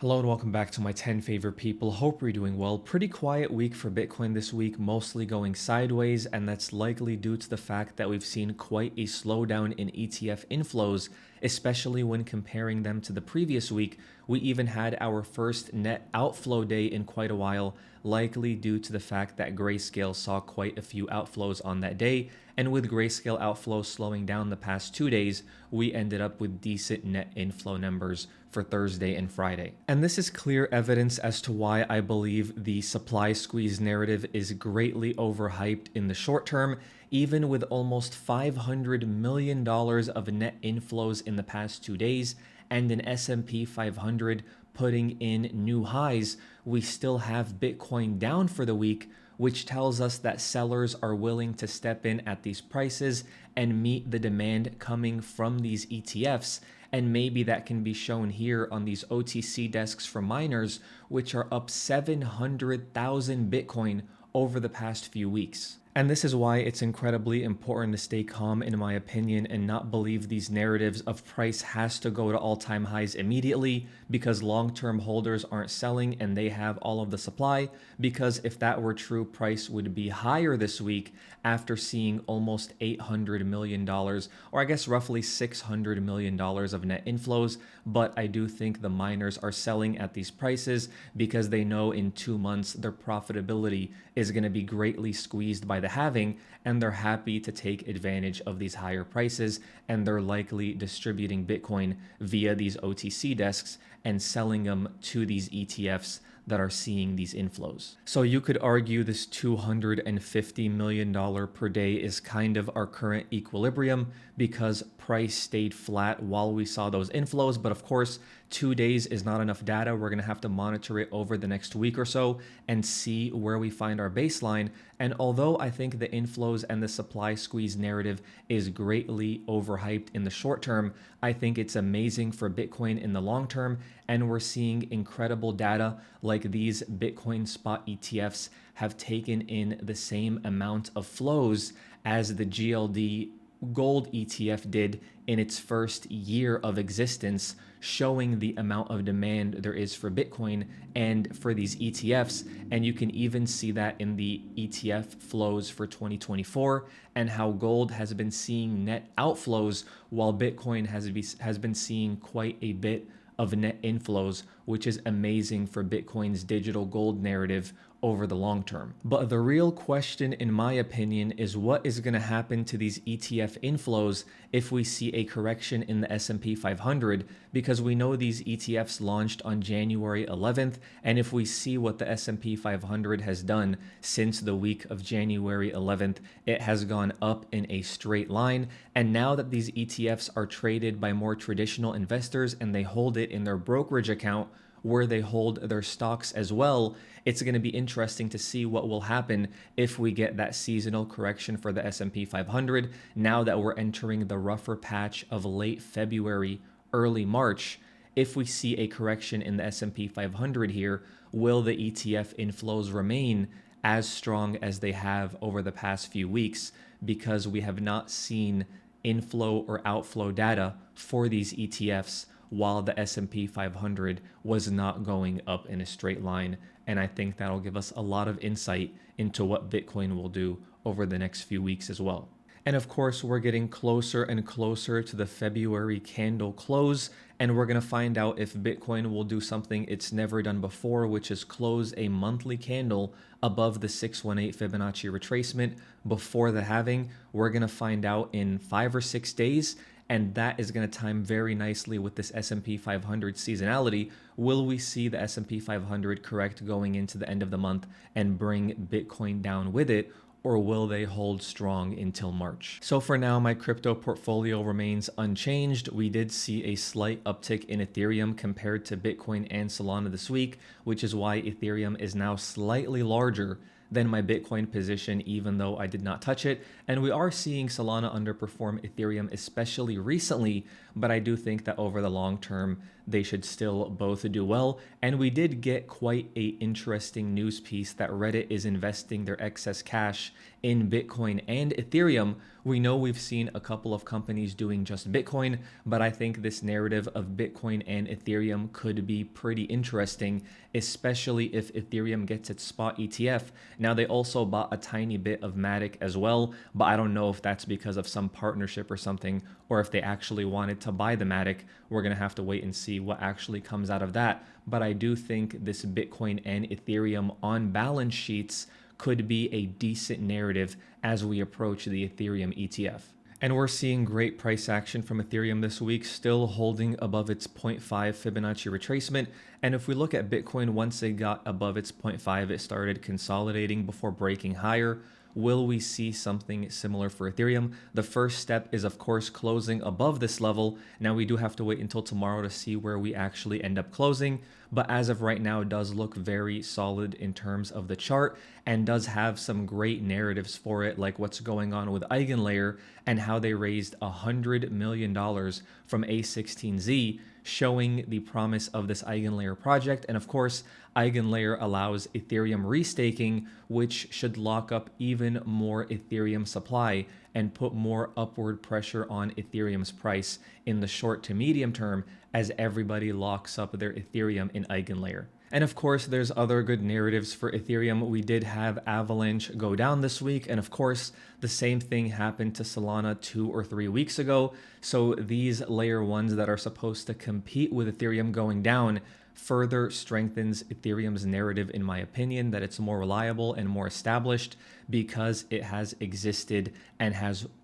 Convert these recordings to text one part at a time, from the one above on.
Hello and welcome back to my 10 favorite people. Hope you're doing well. Pretty quiet week for Bitcoin this week, mostly going sideways, and that's likely due to the fact that we've seen quite a slowdown in ETF inflows, especially when comparing them to the previous week. We even had our first net outflow day in quite a while, likely due to the fact that Grayscale saw quite a few outflows on that day. And with Grayscale outflows slowing down the past 2 days, we ended up with decent net inflow numbers for Thursday and Friday. And this is clear evidence as to why I believe the supply squeeze narrative is greatly overhyped in the short term. Even with almost $500 million of net inflows in the past 2 days and an S&P 500 putting in new highs, we still have Bitcoin down for the week, which tells us that sellers are willing to step in at these prices and meet the demand coming from these ETFs. And maybe that can be shown here on these OTC desks for miners, which are up 700,000 Bitcoin over the past few weeks. And this is why it's incredibly important to stay calm, in my opinion, and not believe these narratives of price has to go to all-time highs immediately because long-term holders aren't selling and they have all of the supply. Because if that were true, price would be higher this week after seeing almost $800 million, or I guess roughly $600 million of net inflows. But I do think the miners are selling at these prices because they know in 2 months their profitability is going to be greatly squeezed by the halving, and they're happy to take advantage of these higher prices, and they're likely distributing Bitcoin via these OTC desks and selling them to these ETFs that are seeing these inflows. So you could argue this $250 million per day is kind of our current equilibrium because price stayed flat while we saw those inflows. But of course, 2 days is not enough data. We're going to have to monitor it over the next week or so and see where we find our baseline. And although I think the inflows and the supply squeeze narrative is greatly overhyped in the short term, I think it's amazing for Bitcoin in the long term. And we're seeing incredible data like these Bitcoin spot ETFs have taken in the same amount of flows as the GLD gold ETF did in its first year of existence, showing the amount of demand there is for Bitcoin and for these ETFs. And you can even see that in the ETF flows for 2024 and how gold has been seeing net outflows while Bitcoin has been seeing quite a bit of net inflows, which is amazing for Bitcoin's digital gold narrative over the long term. But the real question, in my opinion, is what is going to happen to these ETF inflows if we see a correction in the S&P 500, because we know these ETFs launched on January 11th, and if we see what the S&P 500 has done since the week of January 11th, it has gone up in a straight line. And now that these ETFs are traded by more traditional investors and they hold it in their brokerage account, where they hold their stocks as well, it's going to be interesting to see what will happen if we get that seasonal correction for the S&P 500 now that we're entering the rougher patch of late February, early March. If we see a correction in the S&P 500 here, will the ETF inflows remain as strong as they have over the past few weeks? Because we have not seen inflow or outflow data for these ETFs while the S&P 500 was not going up in a straight line. And I think that'll give us a lot of insight into what Bitcoin will do over the next few weeks as well. And of course, we're getting closer and closer to the February candle close, and we're going to find out if Bitcoin will do something it's never done before, which is close a monthly candle above the 618 Fibonacci retracement before the halving. We're going to find out in 5 or 6 days. And that is going to time very nicely with this S&P 500 seasonality. Will we see the S&P 500 correct going into the end of the month and bring Bitcoin down with it? Or will they hold strong until March? So for now, my crypto portfolio remains unchanged. We did see a slight uptick in Ethereum compared to Bitcoin and Solana this week, which is why Ethereum is now slightly larger than my Bitcoin position, even though I did not touch it. And we are seeing Solana underperform Ethereum, especially recently, but I do think that over the long term, they should still both do well. And we did get quite a interesting news piece that Reddit is investing their excess cash in Bitcoin and Ethereum. We know we've seen a couple of companies doing just Bitcoin, but I think this narrative of Bitcoin and Ethereum could be pretty interesting, especially if Ethereum gets its spot ETF. Now, they also bought a tiny bit of Matic as well, but I don't know if that's because of some partnership or something, or if they actually wanted to buy the Matic. We're going to have to wait and see what actually comes out of that. But I do think this Bitcoin and Ethereum on balance sheets could be a decent narrative as we approach the Ethereum ETF. And we're seeing great price action from Ethereum this week, still holding above its 0.5 Fibonacci retracement. And if we look at Bitcoin, once it got above its 0.5, it started consolidating before breaking higher. Will we see something similar for Ethereum? The first step is, of course, closing above this level. Now, we do have to wait until tomorrow to see where we actually end up closing. But as of right now, it does look very solid in terms of the chart and does have some great narratives for it, like what's going on with Eigenlayer and how they raised $100 million from A16Z, showing the promise of this Eigenlayer project. And of course, Eigenlayer allows Ethereum restaking, which should lock up even more Ethereum supply and put more upward pressure on Ethereum's price in the short to medium term as everybody locks up their Ethereum in Eigenlayer. And of course, there's other good narratives for Ethereum. We did have Avalanche go down this week. And of course, the same thing happened to Solana 2 or 3 weeks ago. So these layer ones that are supposed to compete with Ethereum going down further strengthens Ethereum's narrative, in my opinion, that it's more reliable and more established because it has existed and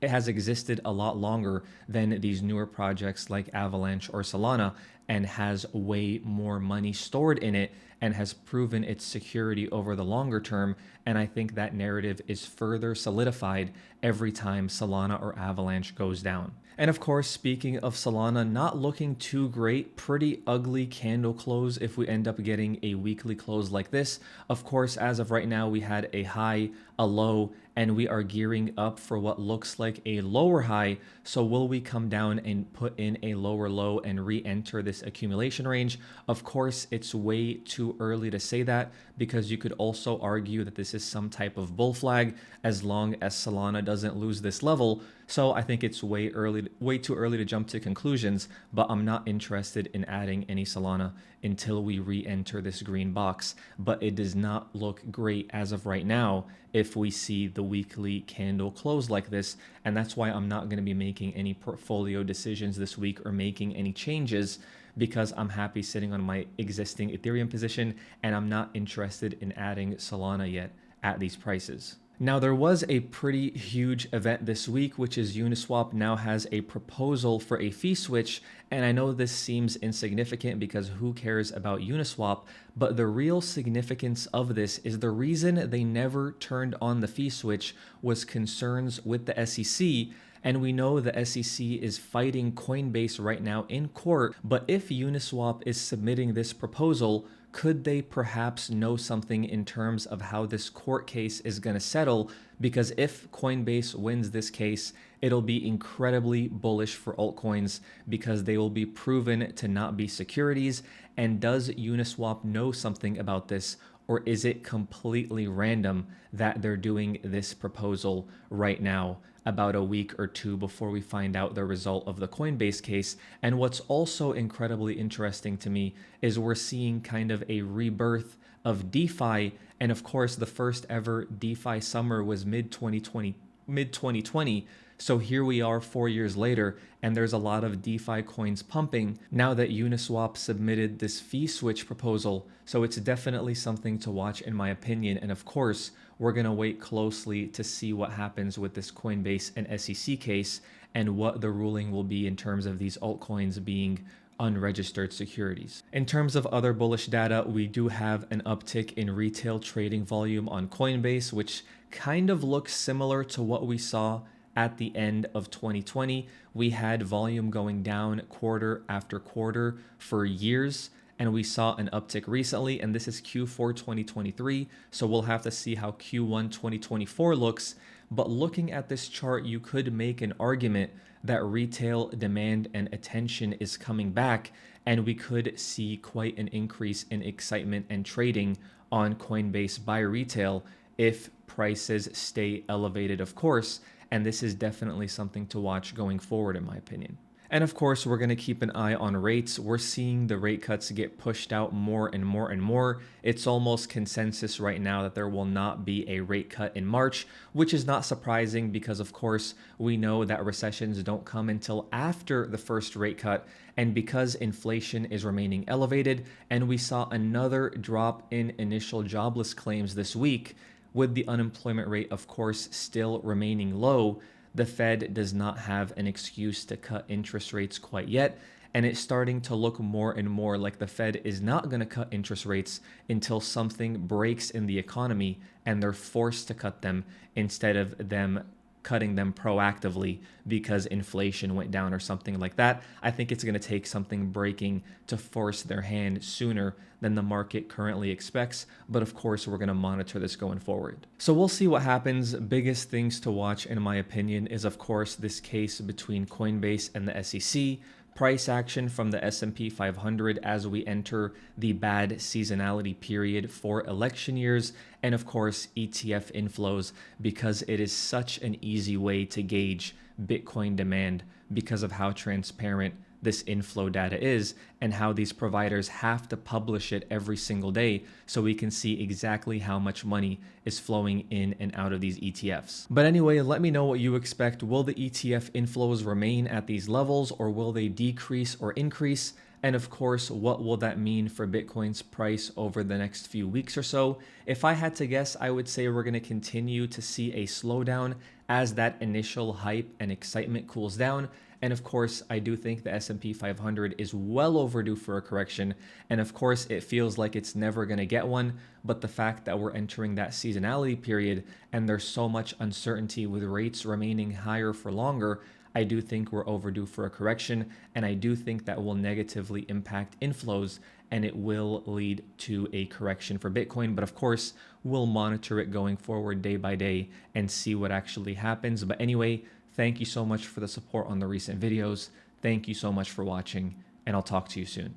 it has existed a lot longer than these newer projects like Avalanche or Solana, and has way more money stored in it and has proven its security over the longer term. And I think that narrative is further solidified every time Solana or Avalanche goes down. And of course, speaking of Solana, not looking too great, pretty ugly candle close if we end up getting a weekly close like this. Of course, as of right now, we had a high, a low, and we are gearing up for what looks like a lower high. So will we come down and put in a lower low and re-enter this accumulation range? Of course, it's way too early to say that, because you could also argue that this is some type of bull flag as long as Solana doesn't lose this level. So I think it's way too early to jump to conclusions, but I'm not interested in adding any Solana until we re-enter this green box. But it does not look great as of right now if we see the weekly candle close like this. And that's why I'm not going to be making any portfolio decisions this week or making any changes, because I'm happy sitting on my existing Ethereum position and I'm not interested in adding Solana yet at these prices. Now, there was a pretty huge event this week, which is Uniswap now has a proposal for a fee switch. And I know this seems insignificant because who cares about Uniswap? But the real significance of this is the reason they never turned on the fee switch was concerns with the SEC. And we know the SEC is fighting Coinbase right now in court. But if Uniswap is submitting this proposal, could they perhaps know something in terms of how this court case is going to settle? Because if Coinbase wins this case, it'll be incredibly bullish for altcoins because they will be proven to not be securities. And does Uniswap know something about this? Or is it completely random that they're doing this proposal right now, about a week or two before we find out the result of the Coinbase case? And what's also incredibly interesting to me is we're seeing kind of a rebirth of DeFi. And of course, the first ever DeFi summer was mid 2020. So here we are 4 years later, and there's a lot of DeFi coins pumping now that Uniswap submitted this fee switch proposal. So it's definitely something to watch, in my opinion. And of course, we're going to wait closely to see what happens with this Coinbase and SEC case and what the ruling will be in terms of these altcoins being unregistered securities. In terms of other bullish data, we do have an uptick in retail trading volume on Coinbase, which kind of looks similar to what we saw at the end of 2020. We had volume going down quarter after quarter for years, and we saw an uptick recently, and this is Q4 2023. So we'll have to see how Q1 2024 looks. But looking at this chart, you could make an argument that retail demand and attention is coming back. and we could see quite an increase in excitement and trading on Coinbase by retail if prices stay elevated, of course. And this is definitely something to watch going forward, in my opinion. And of course, we're going to keep an eye on rates. We're seeing the rate cuts get pushed out more and more and more. It's almost consensus right now that there will not be a rate cut in March, which is not surprising because, of course, we know that recessions don't come until after the first rate cut. And because inflation is remaining elevated, and we saw another drop in initial jobless claims this week, with the unemployment rate, of course, still remaining low, the Fed does not have an excuse to cut interest rates quite yet. And it's starting to look more and more like the Fed is not going to cut interest rates until something breaks in the economy and they're forced to cut them instead of them cutting them proactively because inflation went down or something like that. I think it's going to take something breaking to force their hand sooner than the market currently expects. But of course, we're going to monitor this going forward. So we'll see what happens. Biggest things to watch, in my opinion, is of course this case between Coinbase and the SEC. Price action from the S&P 500 as we enter the bad seasonality period for election years, and of course ETF inflows, because it is such an easy way to gauge Bitcoin demand because of how transparent this inflow data is and how these providers have to publish it every single day so we can see exactly how much money is flowing in and out of these ETFs. But anyway, let me know what you expect. Will the ETF inflows remain at these levels, or will they decrease or increase? And of course, what will that mean for Bitcoin's price over the next few weeks or so? If I had to guess, I would say we're going to continue to see a slowdown as that initial hype and excitement cools down. And of course, I do think the S&P 500 is well overdue for a correction. And of course, it feels like it's never going to get one. But the fact that we're entering that seasonality period and there's so much uncertainty with rates remaining higher for longer, I do think we're overdue for a correction. And I do think that will negatively impact inflows and it will lead to a correction for Bitcoin. But of course, we'll monitor it going forward day by day and see what actually happens. But anyway, thank you so much for the support on the recent videos. Thank you so much for watching, and I'll talk to you soon.